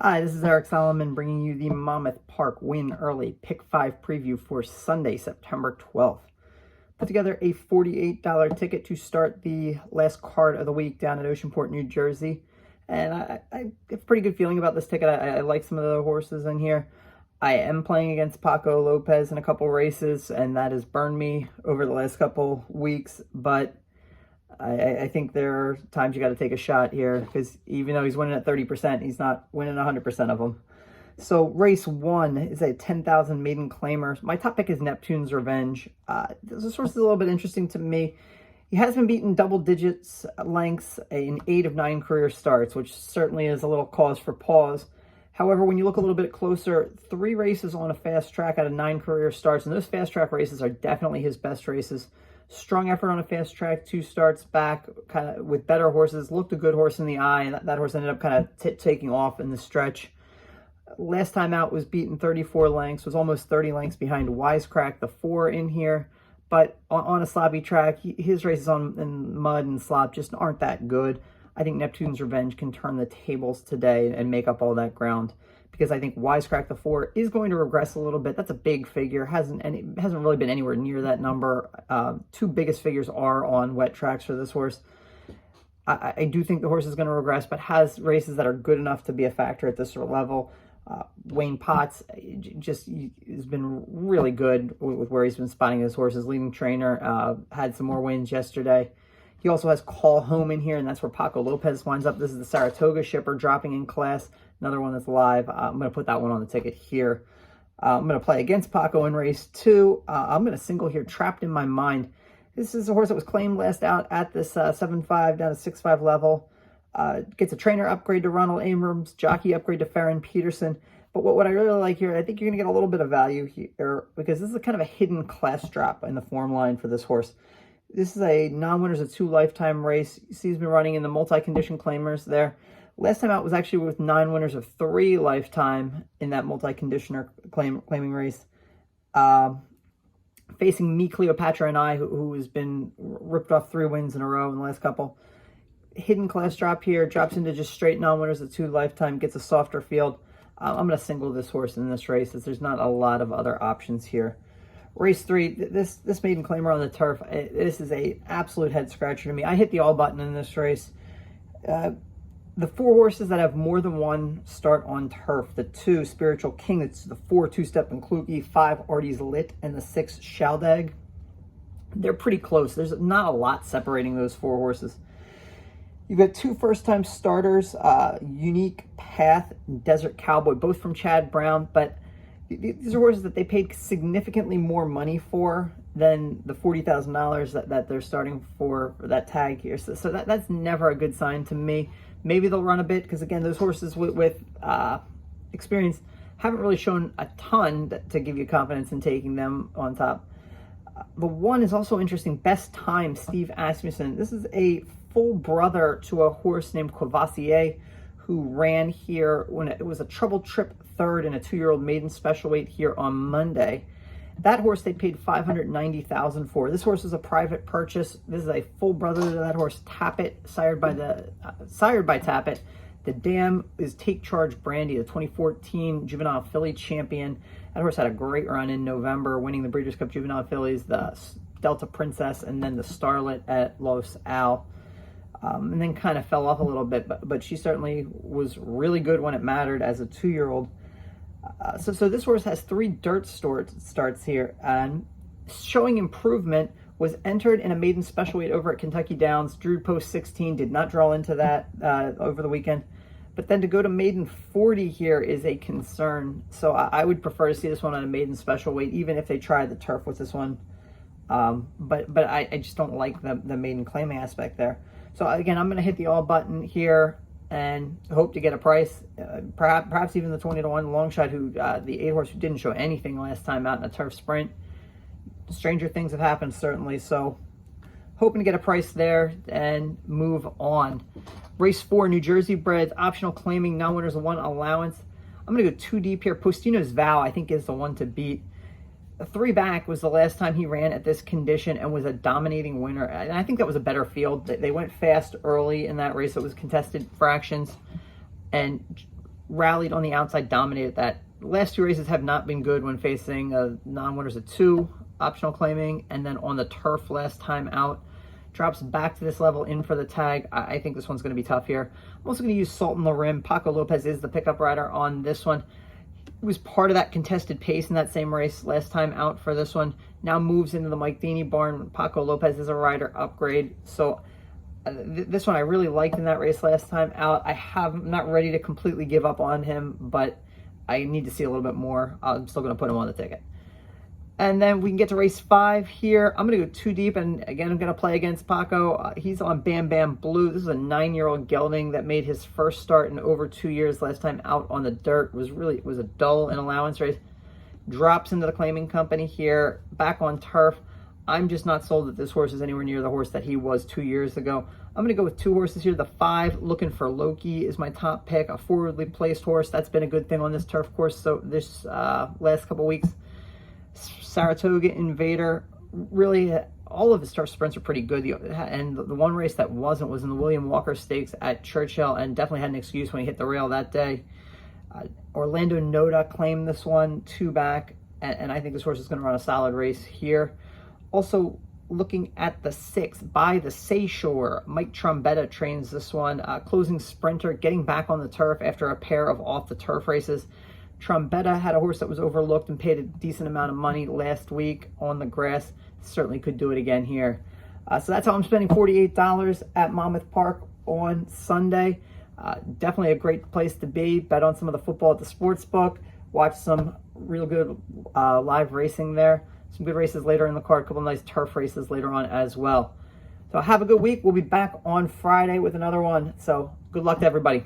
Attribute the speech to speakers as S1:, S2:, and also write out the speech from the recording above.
S1: Hi, this is Eric Solomon bringing you the Monmouth Park Win Early Pick 5 preview for Sunday, September 12th. Put together a $48 ticket to start the last card of the week down at Oceanport, New Jersey. And I have a pretty good feeling about this ticket. I like some of the horses in here. I am playing against Paco Lopez in a couple races, and that has burned me over the last couple weeks. But I think there are times you got to take a shot here because even though he's winning at 30%, he's not winning 100% of them. So race 1 is a 10,000 maiden claimer. My top pick is Neptune's Revenge. This horse is a little bit interesting to me. He has been beaten double digits lengths in 8 of 9 career starts, which certainly is a little cause for pause. However, when you look a little bit closer, 3 races on a fast track out of 9 career starts, and those fast track races are definitely his best races. Strong effort on a fast track, 2 starts back, kind of with better horses. Looked a good horse in the eye, and that horse ended up kind of taking off in the stretch. Last time out was beaten 34 lengths, was almost 30 lengths behind Wisecrack, the 4 in here. But on a sloppy track, his races in mud and slop just aren't that good. I think Neptune's Revenge can turn the tables today and make up all that ground, because I think Wisecrack the 4 is going to regress a little bit. That's a big figure. Hasn't really been anywhere near that number. 2 biggest figures are on wet tracks for this horse. I do think the horse is going to regress, but has races that are good enough to be a factor at this sort of level. Wayne Potts just has been really good with where he's been spotting his horses. Leading trainer, had some more wins yesterday. He also has Call Home in here, and that's where Paco Lopez winds up. This is the Saratoga shipper dropping in class. Another one that's live. I'm going to put that one on the ticket here. I'm going to play against Paco in race 2. I'm going to single here, Trapped in My Mind. This is a horse that was claimed last out at this 7.5 down to 6.5 level. Gets a trainer upgrade to Ronald Abrams, jockey upgrade to Farron Peterson. But what I really like here, I think you're going to get a little bit of value here because this is a kind of a hidden class drop in the form line for this horse. This is a non-winners of 2 lifetime race. You see he's been running in the multi-condition claimers there. Last time out was actually with 9 winners of 3 lifetime in that multi-conditioner claiming race. Facing Me, Cleopatra, and I, who has been ripped off 3 wins in a row in the last couple. Hidden class drop here, drops into just straight non-winners of 2 lifetime, gets a softer field. I'm going to single this horse in this race as there's not a lot of other options here. Race 3, this maiden claimer on the turf, this is a absolute head scratcher to me. I hit the all button in this race. The 4 horses that have more than 1 start on turf, the 2 Spiritual King, it's the 4 Two-Step and Kluge, 5 Artie's Lit, and the 6 Shaldag. They're pretty close. There's not a lot separating those 4 horses. You've got 2 first-time starters, Unique Path and Desert Cowboy, both from Chad Brown, but these are horses that they paid significantly more money for than the $40,000 that they're starting for that tag here. So that's never a good sign to me. Maybe they'll run a bit because, again, those horses with experience haven't really shown a ton to give you confidence in taking them on top. The 1 is also interesting. Best Time, Steve Asmussen. This is a full brother to a horse named Courvoisier, who ran here when it was a Trouble Trip 3rd in a 2-year-old maiden special weight here on Monday. That horse they paid $590,000 for. This horse is a private purchase. This is a full brother to that horse, Tappet, sired by Tappet. The dam is Take Charge Brandy, the 2014 juvenile filly champion. That horse had a great run in November, winning the Breeders' Cup Juvenile Fillies, the Delta Princess, and then the Starlet at Los Al. And then kind of fell off a little bit, but she certainly was really good when it mattered as a 2-year-old. So this horse has 3 dirt starts here, and showing improvement, was entered in a maiden special weight over at Kentucky Downs, drew post 16, did not draw into that over the weekend. But then to go to maiden 40 here is a concern. So I would prefer to see this one on a maiden special weight, even if they try the turf with this one. But I just don't like the maiden claiming aspect there. So again, I'm going to hit the all button here and hope to get a price, perhaps even the 20-1 long shot, who the 8 horse who didn't show anything last time out in a turf sprint. Stranger things have happened, certainly. So hoping to get a price there and move on. Race 4, New Jersey breds, optional claiming, non-winners of 1 allowance. I'm going to go 2 deep here. Postino's Vow, I think, is the one to beat. A 3 back was the last time he ran at this condition and was a dominating winner. And I think that was a better field. They went fast early in that race. It was contested fractions. And rallied on the outside, dominated that. The last 2 races have not been good when facing non-winners of 2, optional claiming, and then on the turf last time out. Drops back to this level in for the tag. I think this one's going to be tough here. I'm also going to use Salt in the Rim. Paco Lopez is the pickup rider on this one. He was part of that contested pace in that same race last time out for this one. Now moves into the Mike Deeney barn. Paco Lopez is a rider upgrade. So this one I really liked in that race last time out. I'm not ready to completely give up on him, but I need to see a little bit more. I'm still going to put him on the ticket. And then we can get to race 5 here. I'm going to go 2 deep, and again, I'm going to play against Paco. He's on Bam Bam Blue. This is a 9-year-old gelding that made his first start in over 2 years last time out on the dirt. It was a dull and allowance race. Drops into the claiming company here, back on turf. I'm just not sold that this horse is anywhere near the horse that he was 2 years ago. I'm going to go with 2 horses here. The 5, Looking for Loki, is my top pick, a forwardly placed horse. That's been a good thing on this turf course so this last couple weeks. Saratoga Invader, really all of his turf sprints are pretty good, and the one race that wasn't was in the William Walker Stakes at Churchill, and definitely had an excuse when he hit the rail that day. Orlando Noda claimed this one 2 back, and I think this horse is going to run a solid race here. Also looking at the 6, By the Seashore, Mike Trombetta trains this one, closing sprinter, getting back on the turf after a pair of off the turf races. Trombetta had a horse that was overlooked and paid a decent amount of money last week on the grass. Certainly could do it again here. So that's how I'm spending $48 at Monmouth Park on Sunday. Definitely a great place to be. Bet on some of the football at the sports book. Watch some real good live racing there. Some good races later in the card. A couple nice turf races later on as well. So have a good week. We'll be back on Friday with another one. So good luck to everybody.